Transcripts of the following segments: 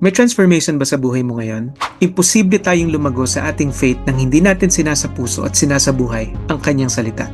May transformation ba sa buhay mo ngayon? Imposible tayong lumago sa ating faith nang hindi natin sinasapuso at sinasabuhay ang kanyang salita.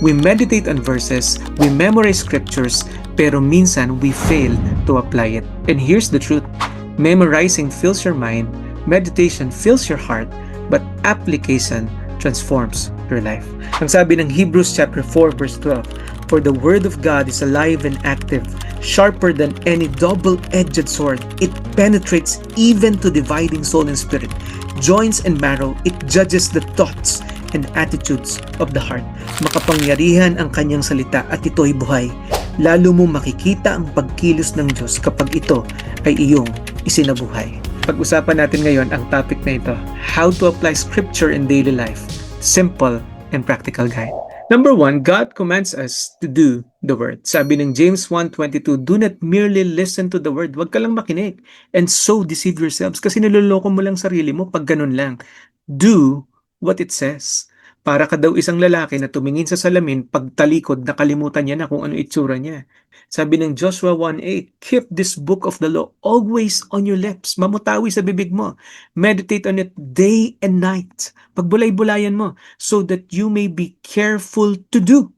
We meditate on verses, we memorize scriptures, pero minsan we fail to apply it. And here's the truth. Memorizing fills your mind, meditation fills your heart, but application transforms your life. Ang sabi ng Hebrews chapter 4 verse 12, "For the word of God is alive and active, sharper than any double-edged sword. It penetrates even to dividing soul and spirit, joints and marrow. It judges the thoughts and attitudes of the heart." Makapangyarihan ang kanyang salita at ito'y buhay. Lalo mo makikita ang pagkilos ng Diyos kapag ito ay iyong isinabuhay. Pag-usapan natin ngayon ang topic na ito, how to apply scripture in daily life. Simple and practical guide. Number 1, God commands us to do the word. Sabi ng James 1:22, "Do not merely listen to the word." Huwag ka lang makinig and so deceive yourselves. Kasi niloloko mo lang sarili mo pag ganun lang. Do what it says. Para ka daw isang lalaki na tumingin sa salamin, pagtalikod, nakalimutan niya na kung ano itsura niya. Sabi ng Joshua 1:8, "Keep this book of the law always on your lips." Mamutawi sa bibig mo. Meditate on it day and night. Pagbulay-bulayan mo so that you may be careful to do.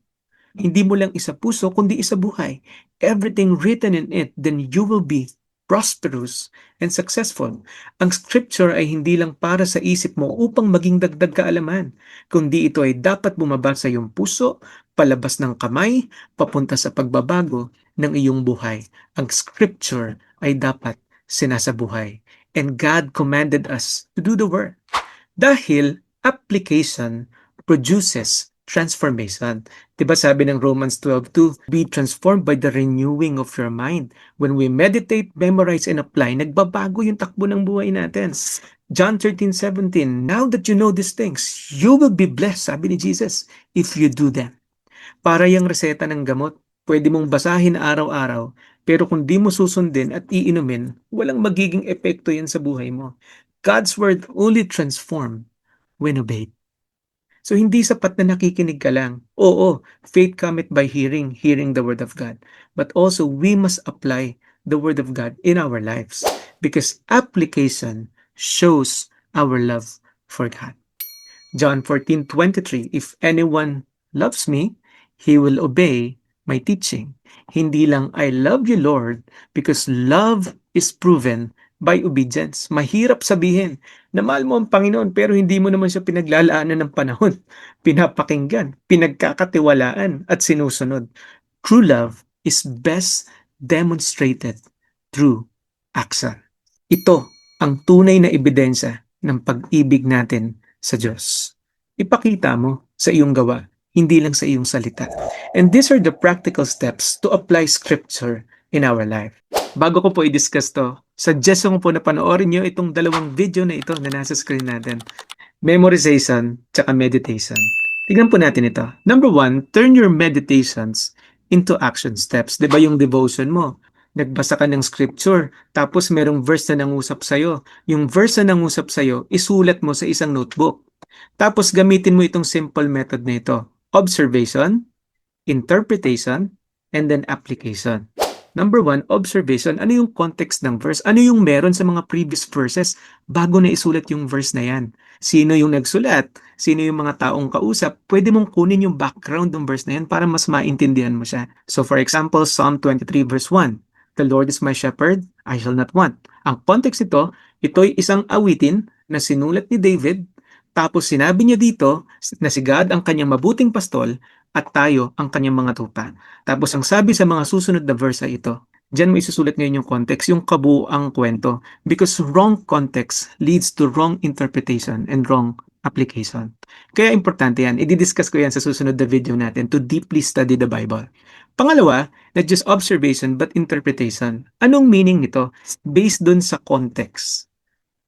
Hindi mo lang isa puso, kundi isa buhay. Everything written in it, then you will be prosperous and successful. Ang scripture ay hindi lang para sa isip mo upang maging dagdag kaalaman, kundi ito ay dapat bumaba sa iyong puso, palabas ng kamay, papunta sa pagbabago ng iyong buhay. Ang scripture ay dapat sinasabuhay. And God commanded us to do the work. Dahil application produces transformation. Diba sabi ng Romans 12:2, "Be transformed by the renewing of your mind." When we meditate, memorize, and apply, nagbabago yung takbo ng buhay natin. John 13:17, "Now that you know these things, you will be blessed," sabi ni Jesus, "if you do them." Para yung reseta ng gamot, pwede mong basahin araw-araw, pero kung di mo susundin at iinumin, walang magiging epekto yan sa buhay mo. God's word only transform when obeyed. So hindi sapat na nakikinig ka lang. Oo, faith cometh by hearing, hearing the word of God. But also we must apply the word of God in our lives because application shows our love for God. John 14:23, "If anyone loves me, he will obey my teaching." Hindi lang I love you, Lord, because love is proven by obedience. Mahirap sabihin na mahal mo ang Panginoon pero hindi mo naman siya pinaglalaanan ng panahon, pinapakinggan, pinagkakatiwalaan at sinusunod. True love is best demonstrated through action. Ito ang tunay na ebidensya ng pag-ibig natin sa Diyos. Ipakita mo sa iyong gawa, hindi lang sa iyong salita. And these are the practical steps to apply scripture in our life. Bago ko po i-discuss to, suggestion ko po na panoorin nyo itong dalawang video na ito na nasa screen natin. Memorization tsaka meditation. Tingnan po natin ito. Number 1, turn your meditations into action steps. Diba yung devotion mo? Nagbasa ka ng scripture, tapos merong verse na nangusap sa'yo. Yung verse na nangusap sa'yo, isulat mo sa isang notebook. Tapos gamitin mo itong simple method na ito. Observation, interpretation, and then application. Number 1, observation. Ano yung context ng verse? Ano yung meron sa mga previous verses bago na isulat yung verse na yan? Sino yung nagsulat? Sino yung mga taong kausap? Pwede mong kunin yung background ng verse na yan para mas maintindihan mo siya. So for example, Psalm 23 verse 1. "The Lord is my shepherd, I shall not want." Ang context ito'y isang awitin na sinulat ni David. Tapos sinabi niya dito na si God ang kanyang mabuting pastol at tayo ang kanyang mga tupa. Tapos ang sabi sa mga susunod na verse ay ito. Diyan mo isusulat ngayon yung context, yung kabuuang kwento. Because wrong context leads to wrong interpretation and wrong application. Kaya importante yan. I-discuss ko yan sa susunod na video natin to deeply study the Bible. Pangalawa, not just observation but interpretation. Anong meaning nito? Based dun sa context.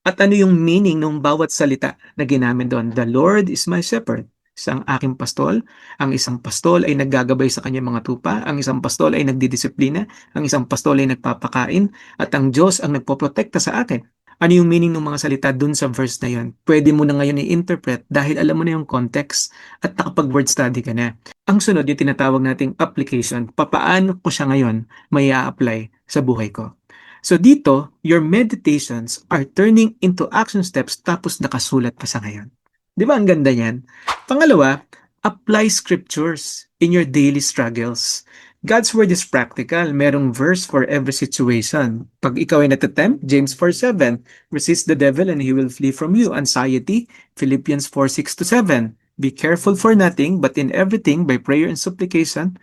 At ano yung meaning ng bawat salita na ginamit doon? "The Lord is my shepherd." Isang aking pastol. Ang isang pastol ay naggagabay sa kanyang mga tupa. Ang isang pastol ay nagdidisiplina. Ang isang pastol ay nagpapakain. At ang Diyos ang nagpoprotekta sa akin. Ano yung meaning ng mga salita dun sa verse na yun? Pwede mo na ngayon i-interpret dahil alam mo na yung context at nakapag-word study ka na. Ang sunod yung tinatawag nating application. Papaano ko siya ngayon may a-apply sa buhay ko? So dito, your meditations are turning into action steps tapos nakasulat pa sa ngayon. Di ba ang ganda niyan? Pangalawa, apply scriptures in your daily struggles. God's word is practical. Merong verse for every situation. Pag ikaw ay natatempt, James 4:7, resist the devil and he will flee from you. Anxiety, Philippians 4:6-7. Be careful for nothing, but in everything, by prayer and supplication,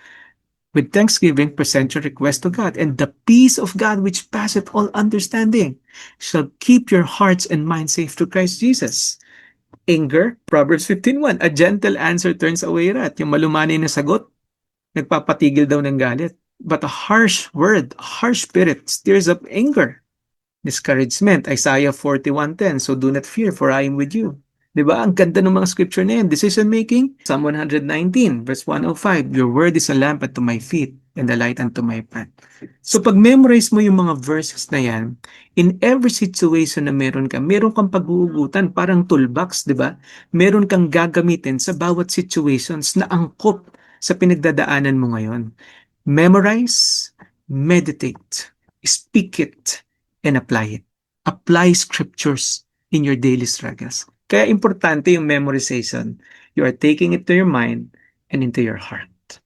with thanksgiving, present your request to God, and the peace of God, which passeth all understanding, shall keep your hearts and minds safe through Christ Jesus. Anger, Proverbs 15:1, a gentle answer turns away wrath. Yung malumanay na sagot, nagpapatigil daw ng galit. But a harsh word, a harsh spirit, stirs up anger. Discouragement, Isaiah 41:10, so do not fear, for I am with you. Diba? Ang ganda ng mga scripture na yan. Decision making, Psalm 119, verse 105, your word is a lamp unto my feet and a light unto my path. So pag memorize mo yung mga verses na yan, in every situation na meron kang pag-uugutan, parang toolbox, di ba? Meron kang gagamitin sa bawat situations na angkop sa pinagdadaanan mo ngayon. Memorize, meditate, speak it, and apply it. Apply scriptures in your daily struggles. Kaya importante yung memorization. You are taking it to your mind and into your heart.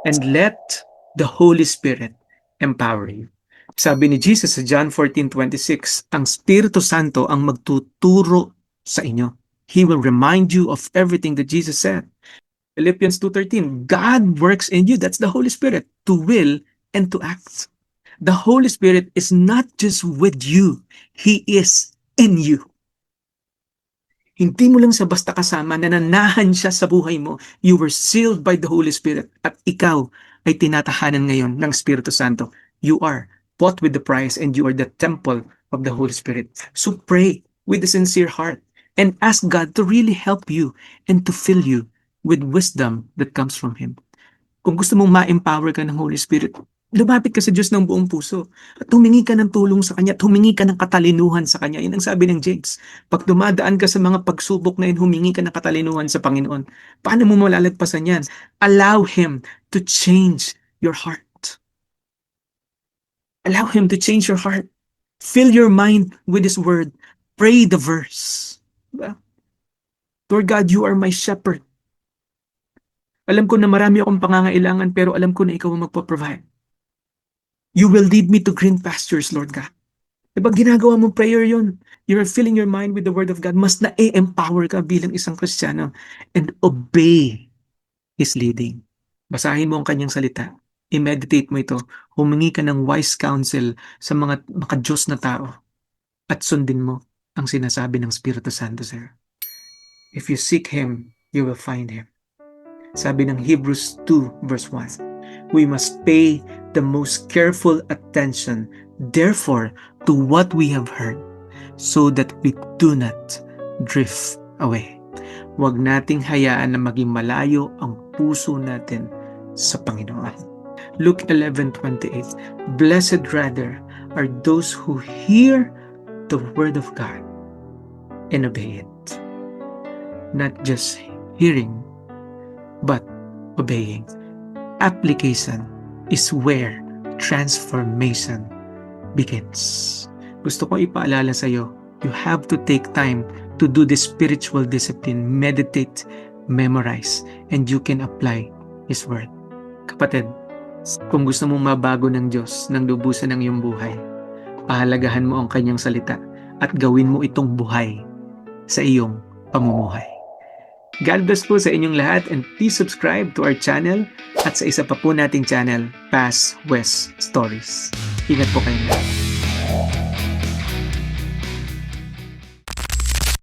And let the Holy Spirit empower you. Sabi ni Jesus sa John 14:26, ang Espiritu Santo ang magtuturo sa inyo. He will remind you of everything that Jesus said. Philippians 2:13, God works in you, that's the Holy Spirit, to will and to act. The Holy Spirit is not just with you, He is in you. Hindi mo lang sa basta kasama, nananahan siya sa buhay mo. You were sealed by the Holy Spirit at ikaw ay tinatahanan ngayon ng Espiritu Santo. You are bought with the price and you are the temple of the Holy Spirit. So pray with a sincere heart and ask God to really help you and to fill you with wisdom that comes from Him. Kung gusto mong ma-empower ka ng Holy Spirit, lumapit ka sa Diyos ng buong puso at humingi ka ng tulong sa Kanya at humingi ka ng katalinuhan sa Kanya. Yan ang sabi ng James. Pag dumadaan ka sa mga pagsubok na yun, humingi ka ng katalinuhan sa Panginoon. Paano mo malalagpasan yan? Allow Him to change your heart. Allow Him to change your heart. Fill your mind with His Word. Pray the verse. Diba? Lord God, You are my shepherd. Alam ko na marami akong pangangailangan pero alam ko na Ikaw ang magpo-provide. You will lead me to green pastures, Lord God. Diba ginagawa mong prayer yun? You're filling your mind with the Word of God. Mas na-empower ka bilang isang Kristiyano and obey His leading. Basahin mo ang Kanyang salita. I-meditate mo ito. Humingi ka ng wise counsel sa mga maka-Diyos na tao at sundin mo ang sinasabi ng Espiritu Santo, sir. If you seek Him, you will find Him. Sabi ng Hebrews 2 verse 1, we must pay the most careful attention, therefore, to what we have heard, so that we do not drift away. Huwag nating hayaan na maging malayo ang puso natin sa Panginoon. Luke 11:28, blessed rather are those who hear the word of God and obey it. Not just hearing, but obeying. Application is where transformation begins. Gusto ko ipaalala sa iyo, you have to take time to do the spiritual discipline, meditate, memorize, and you can apply His Word. Kapatid, kung gusto mong mabago ng Diyos ng lubusan ng iyong buhay, pahalagahan mo ang Kanyang salita at gawin mo itong buhay sa iyong pamumuhay. God bless po sa inyong lahat and please subscribe to our channel at sa isa pa po nating channel, Past West Stories. Ingat po kayong lahat.